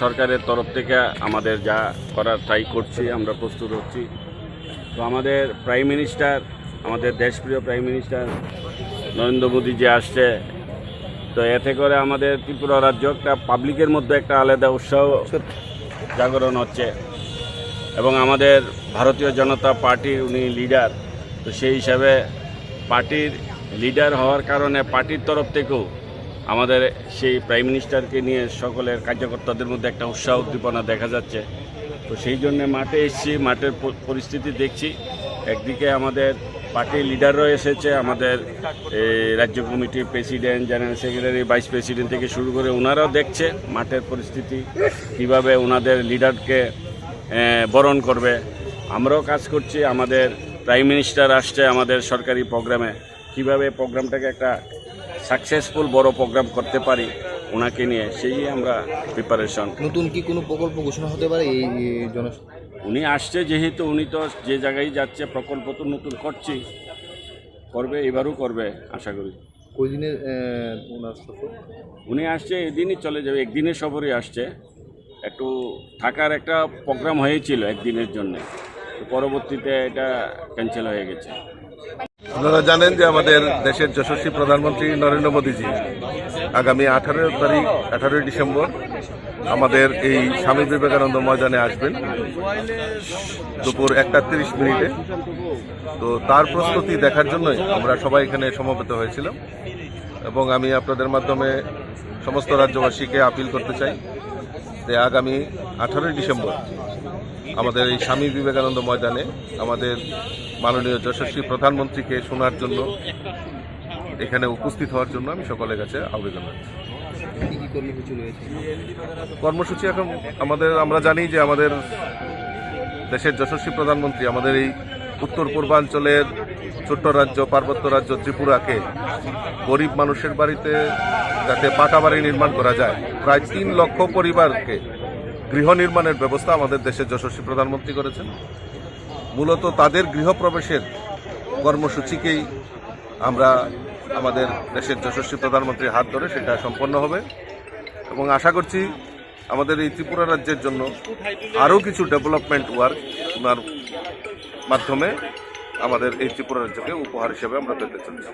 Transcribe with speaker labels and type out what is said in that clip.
Speaker 1: সরকারের তরফ থেকে আমাদের যা করার ট্রাই করছি, আমরা প্রস্তুত হচ্ছি। তো আমাদের প্রাইম মিনিস্টার, আমাদের দেশপ্রিয় প্রাইম মিনিস্টার নরেন্দ্র মোদী যে আসছে, তো এতে করে আমাদের ত্রিপুরা রাজ্য একটা পাবলিকের মধ্যে একটা আলাদা উৎসাহ জাগরণ হচ্ছে। এবং আমাদের ভারতীয় জনতা পার্টির উনি লিডার, তো সেই হিসাবে পার্টির লিডার হওয়ার কারণে পার্টির তরফ থেকেও আমাদের সেই প্রাইম মিনিস্টারকে নিয়ে সকলের কার্যকর্তাদের মধ্যে একটা উৎসাহ উদ্দীপনা দেখা যাচ্ছে। তো সেই জন্য মাঠে এসেছি, মাঠের পরিস্থিতি দেখছি। একদিকে আমাদের পার্টির লিডাররাও এসেছে, আমাদের রাজ্য কমিটির president, general secretary, vice president থেকে শুরু করে ওনারাও দেখছে মাঠের পরিস্থিতি, কীভাবে ওনাদের লিডারকে বরণ করবে। আমরাও কাজ করছি, আমাদের প্রাইম মিনিস্টার আসছে আমাদের সরকারি প্রোগ্রামে, কীভাবে প্রোগ্রামটাকে একটা সাকসেসফুল বড় প্রোগ্রাম করতে পারি ওনাকে নিয়ে, সেই আমরা প্রিপারেশন।
Speaker 2: নতুন কি কোনো প্রকল্প ঘোষণা হতে পারে এই
Speaker 1: উনি আসছে যেহেতু, উনি তো যে জায়গায় যাচ্ছে প্রকল্প তো নতুন করবে, এবারও করবে আশা করি।
Speaker 2: কই দিনের ওনার সফর?
Speaker 1: উনি আসছে এদিনই চলে যাবে, একদিনের সফরই আসছে। একটু থাকার একটা প্রোগ্রাম হয়েছিল একদিনের জন্য, পরবর্তীতে এটা ক্যান্সেল হয়ে গেছে।
Speaker 3: আপনারা জানেন যে আমাদের দেশের যশস্বী প্রধানমন্ত্রী নরেন্দ্র মোদীজি আগামী 18 ডিসেম্বর আমাদের এই স্বামী বিবেকানন্দ ময়দানে আসবেন দুপুর 1:30। তো তার প্রস্তুতি দেখার জন্যই আমরা সবাই এখানে সমবেত হয়েছিলাম। এবং আমি আপনাদের মাধ্যমে সমস্ত রাজ্যবাসীকে আপিল করতে চাই যে আগামী 18 ডিসেম্বর আমাদের এই স্বামী বিবেকানন্দ ময়দানে আমাদের মাননীয় যশস্বী প্রধানমন্ত্রীকে শোনার জন্য, এখানে উপস্থিত হওয়ার জন্য আমি সকলের কাছে আবেদন রাখছি। কর্মসূচি এখন আমরা জানি যে আমাদের দেশের যশস্বী প্রধানমন্ত্রী আমাদের এই উত্তর পূর্বাঞ্চলের ছোট্ট রাজ্য, পার্বত্য রাজ্য ত্রিপুরাকে গরিব মানুষের বাড়িতে যাতে পাকা বাড়ি নির্মাণ করা যায়, প্রায় 3 লক্ষ পরিবারকে গৃহ নির্মাণের ব্যবস্থা আমাদের দেশের যশস্বী প্রধানমন্ত্রী করেছেন। মূলত তাদের গৃহপ্রবেশের কর্মসূচিকেই আমরা আমাদের দেশের যশস্বী প্রধানমন্ত্রীর হাত ধরে সেটা সম্পন্ন হবে। এবং আশা করছি আমাদের এই ত্রিপুরা রাজ্যের জন্য আরও কিছু ডেভেলপমেন্ট ওয়ার্ক ওনার মাধ্যমে আমাদের এই ত্রিপুরা রাজ্যকে উপহার হিসেবে আমরা পেতে চলেছি।